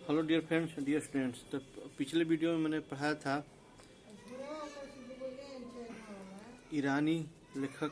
Hello dear friends, dear students. तो पिछले video में मैंने पढ़ाया था ईरानी लेखक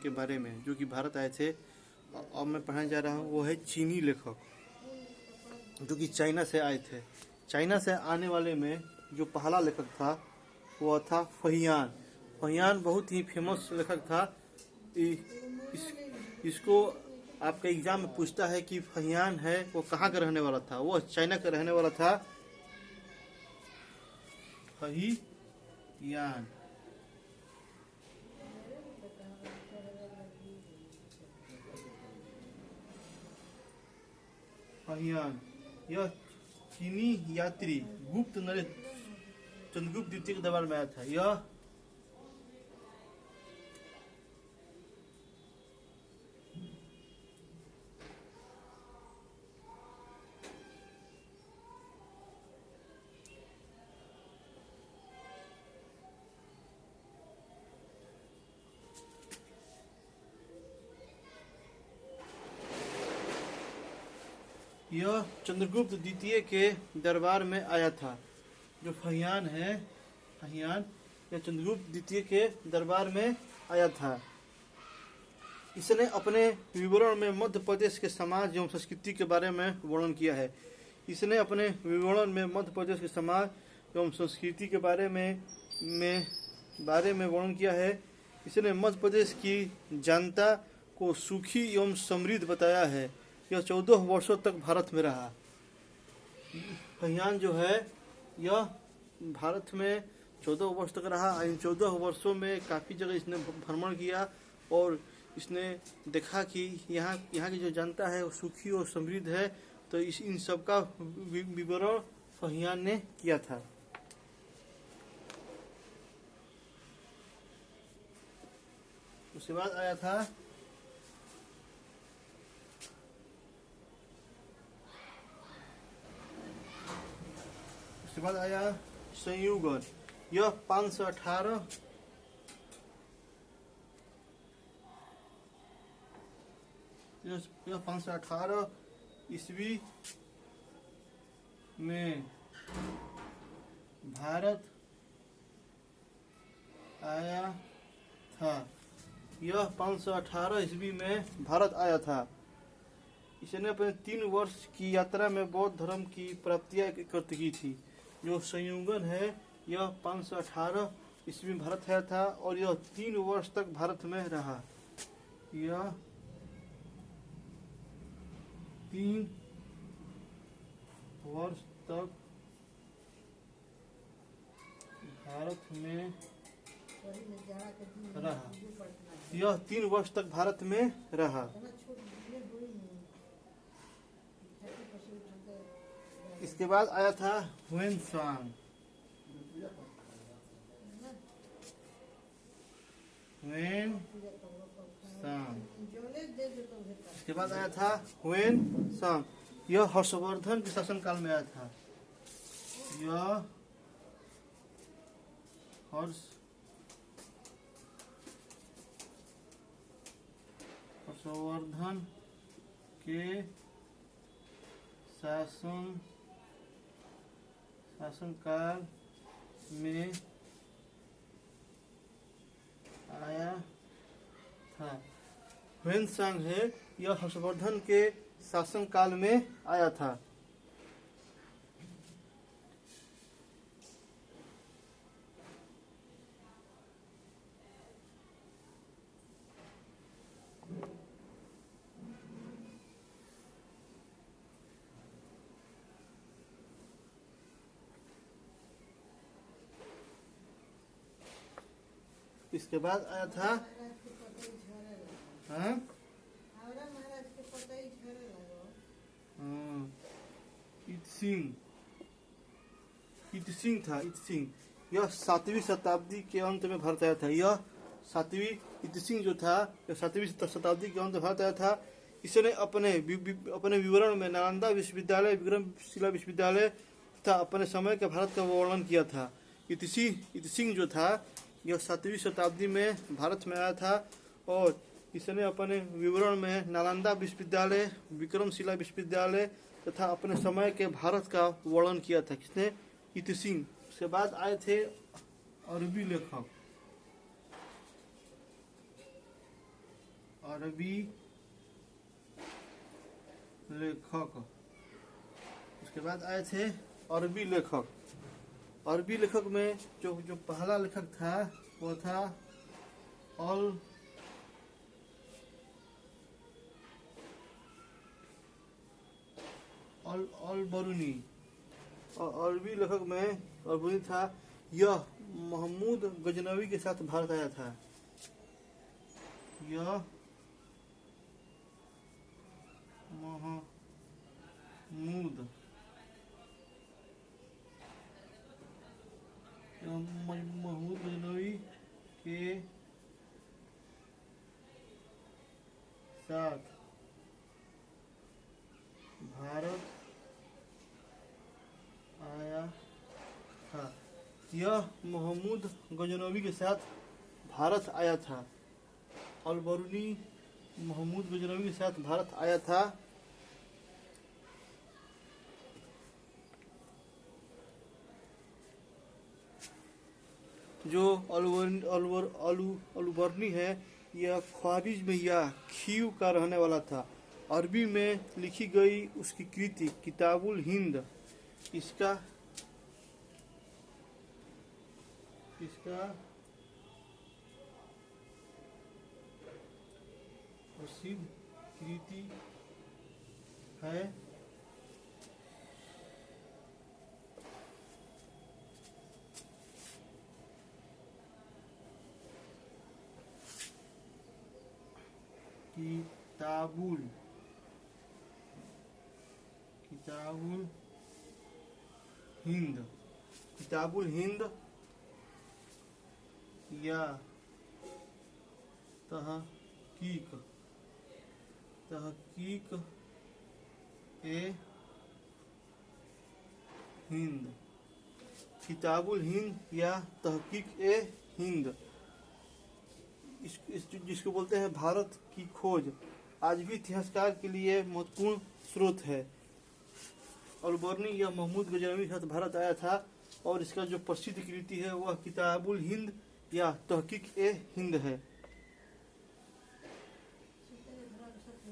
के बारे में जो कि भारत आए थे। अब मैं पढ़ाने जा रहा हूँ वो है चीनी लेखक जो कि चाइना से आए थे। चाइना से आने वाले में जो पहला लेखक था वो था फहियान। फहियान बहुत ही फेमस लेखक था। इसको आपका एग्जाम में पूछता है कि फहियान है वो कहाँ का रहने वाला था। वो चाइना का रहने वाला था। फहियान फहियान यह चीनी यात्री गुप्त नरेश चंद्रगुप्त द्वितीय के दरबार में आया था। यह चंद्रगुप्त द्वितीय के दरबार में आया था। जो फहियान है, फहियान यह चंद्रगुप्त द्वितीय के दरबार में आया था। इसने अपने विवरण में मध्य प्रदेश के समाज एवं संस्कृति के बारे में वर्णन किया है। इसने अपने विवरण में मध्य प्रदेश के समाज एवं संस्कृति के बारे में वर्णन किया है। इसने मध्य प्रदेश की जनता को सुखी एवं समृद्ध बताया है। यह 14 वर्षों तक भारत में रहा। फहियान जो है यह भारत में 14 वर्ष तक रहा। इन 14 वर्षों में काफ़ी जगह इसने भ्रमण किया और इसने देखा कि यहाँ की जो जनता है वो सुखी और समृद्ध है। तो इन सब का विवरण फहियान ने किया था। उसके बाद आया था संयुगन। यह 518 ईस्वी में भारत आया था। यह 518 ईस्वी में भारत आया था। इसने अपने 3 वर्ष की यात्रा में बौद्ध धर्म की प्राप्तियां एकत्र की थी। जो संयुगन है यह 518 ईस्वी में भारत आया था और यह 3 वर्ष तक भारत में रहा। यह 3 वर्ष तक भारत में रहा। यह 3 वर्ष तक भारत में रहा। इसके बाद आया था ह्वेनसांग। इसके बाद आया था ह्वेनसांग। यह हर्षवर्धन के शासनकाल में आया था। यह हर्षवर्धन के शासनकाल में आया था। ह्वेनसांग है यह हर्षवर्धन के शासनकाल में आया था। इसके बाद आया था इतसिंग था। इतसिंग यह 7वीं शताब्दी के अंत में भारत आया था। यह 7वीं इतसिंग जो था यह 7वीं शताब्दी के अंत में भारत आया था। इसने अपने विवरण में नालंदा विश्वविद्यालय, विक्रमशिला विश्वविद्यालय तथा अपने समय के भारत का वर्णन किया था। इतसिंग जो था यह 7वीं शताब्दी में भारत में आया था और इसने अपने विवरण में नालंदा विश्वविद्यालय, विक्रमशिला विश्वविद्यालय तथा अपने समय के भारत का वर्णन किया था। किसने? इति सिंह। उसके बाद आए थे अरबी लेखक, अरबी लेखक। उसके बाद आए थे अरबी लेखक। अरबी लेखक में जो जो पहला लेखक था वो था अल बरूनी। और अरबी लेखक में अल बरूनी था। यह महमूद गजनवी के साथ भारत आया था। यह महमूद गजनवी के साथ भारत आया था। यह महमूद गजनवी के साथ भारत आया था। अल बरूनी महमूद गजनवी के साथ भारत आया था। जो अलबरनी है यह ख्वारिज में या खीव का रहने वाला था। अरबी में लिखी गई उसकी कृति किताबुल हिंद इसका प्रसिद्ध कृति है। किताबुल हिंद। किताबुल हिंद या तहकीक ए हिंद। किताबुल हिंद या तहकीक ए हिंद जिसको बोलते हैं भारत की खोज, आज भी इतिहासकार के लिए महत्वपूर्ण स्रोत है। अलबरनी या महमूद गजनवी के साथ भारत आया था और इसका जो प्रसिद्ध कृति है वह किताबुल हिंद या तहकीक ए हिंद है।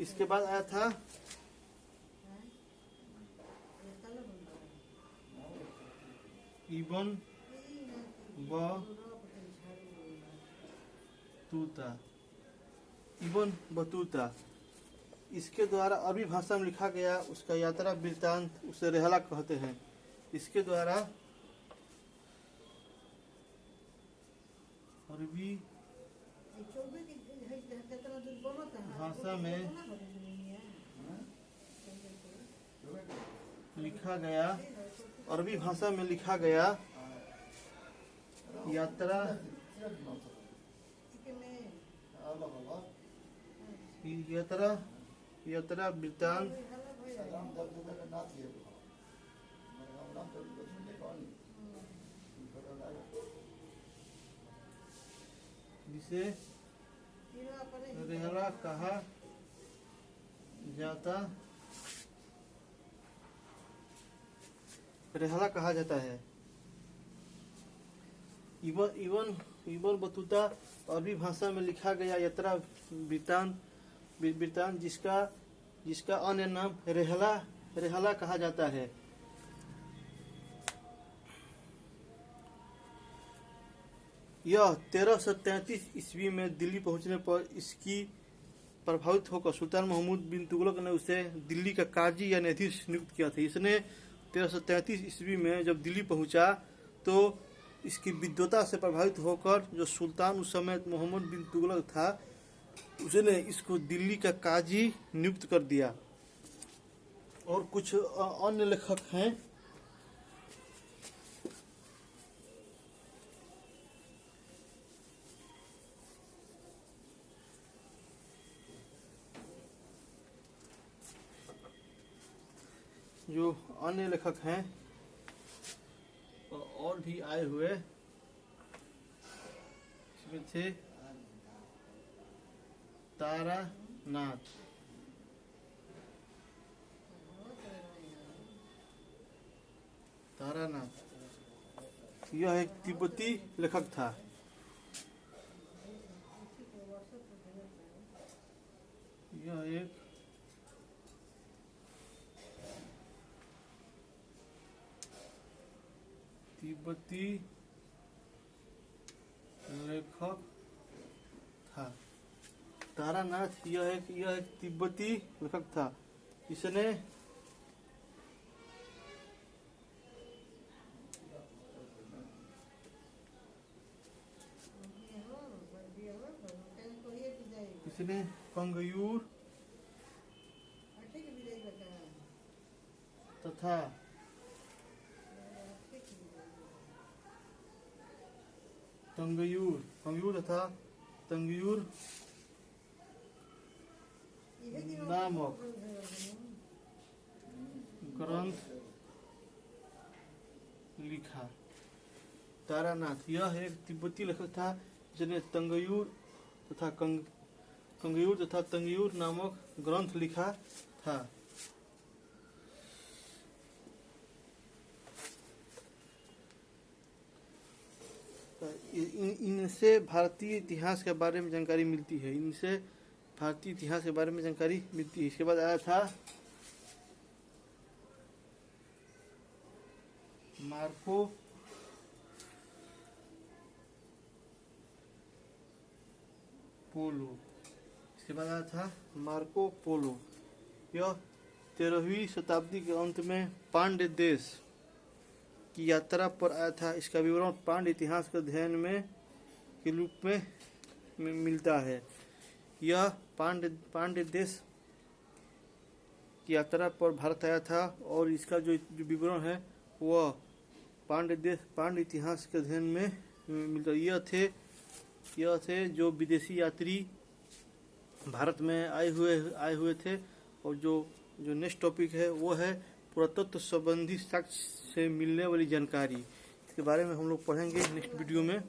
इसके बाद आया था इब्न बतूता। इसके द्वारा अरबी भाषा में लिखा गया उसका यात्रा वृत्तांत उसे रेहला कहते हैं। इसके द्वारा अरबी भाषा में लिखा गया यात्रा वृत्तांत जिसे रेहला कहा जाता है। इब्न बतूता अरबी भाषा में लिखा गया यात्रा वृत्तांत जिसका अन्य नाम रेहला कहा जाता है। यह 1333 ईस्वी में दिल्ली पहुंचने पर इसकी प्रभावित होकर सुल्तान महमूद बिन तुगलक ने उसे दिल्ली का काजी या न्यायाधीश नियुक्त किया था। इसने 1333 ईस्वी में जब दिल्ली पहुंचा तो इसकी विद्वता से प्रभावित होकर जो सुल्तान उस समय मोहम्मद बिन तुगलक था उसने इसको दिल्ली का काजी नियुक्त कर दिया। और कुछ अन्य लेखक हैं और भी आए हुए। इसमें थे तारानाथ, तारानाथ यह एक तिब्बती लेखक था। यह एक तिब्बती लेखक था। तारानाथ यह एक तिब्बती लेखक था। इसने कंगयूर तथा तंगयूर नामक ग्रंथ लिखा। तारानाथ यह एक तिब्बती लेखक था जिसने कंगयूर तथा तंगयूर नामक ग्रंथ लिखा था। इनसे भारतीय इतिहास के बारे में जानकारी मिलती है। इसके बाद आया था मार्को पोलो। यह 13वीं शताब्दी के अंत में पांड्य देश की यात्रा पर आया था। इसका विवरण पांड्य इतिहास के अध्ययन में के रूप में मिलता है। यह पांड्य देश की यात्रा पर भारत आया था और इसका जो विवरण है वह पांड्य इतिहास के अध्ययन में मिलता है। यह थे जो विदेशी यात्री भारत में आए हुए थे। और जो नेक्स्ट टॉपिक है वो है पुरातत्व संबंधी साक्ष्य से मिलने वाली जानकारी। इसके बारे में हम लोग पढ़ेंगे नेक्स्ट वीडियो में।